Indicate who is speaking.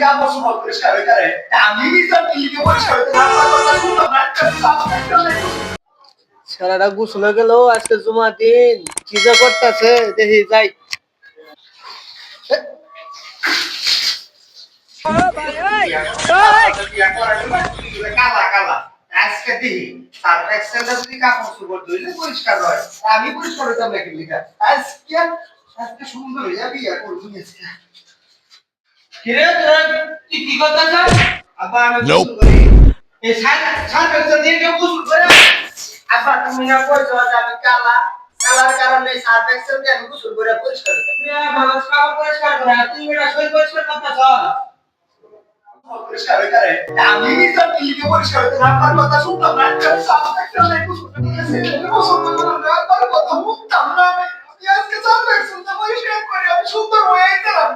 Speaker 1: কাপড় চোপড় পরিষ্কার হয়ে করে আমি নিজের দিকে পরিষ্কার হতে না পারবো শুনলাম না
Speaker 2: সারাটা গোসল হয়ে গেল আজকে জুমার দিন কি যা করতেছে দেখি যাই
Speaker 1: কালা কালা আজকে দিই সার্ফ এক্সেলটা যদি কাপড় চোপড় ধুইলে পরিষ্কার হয় আমি পরিষ্কার হইতাম নাকি লিখা আজকে আজকে সুন্দর হইয়া বিয়া করবো আজকে কিরে তোরা তুই কি করতেছ আব্বা আমি গোসল করি এই সার্ফ এক্সেল দিয়ে কেউ গোসল করে আব্বা তুমি না কইছো যে আমি কালা কালার কারণে সার্ফ এক্সেল দিয়ে আমি গোসল করে পরিষ্কার হইতাম তুমি মানুষ কাপড় পরিষ্কার করে তুমি এটা শরীর পরিষ্কার করতেছ পরিষ্কার হয়ে করে আমি নিজের দিকে পরিষ্কার হতে না পারবো কথা শুনতাম না সার্ফ এক্সেল দিয়ে গোসল করতে না পারবো কথা শুনতাম না আমি আজকে সার্ফ এক্সেল দিয়ে পরিষ্কার করে আমি সুন্দর হয়ে গেলাম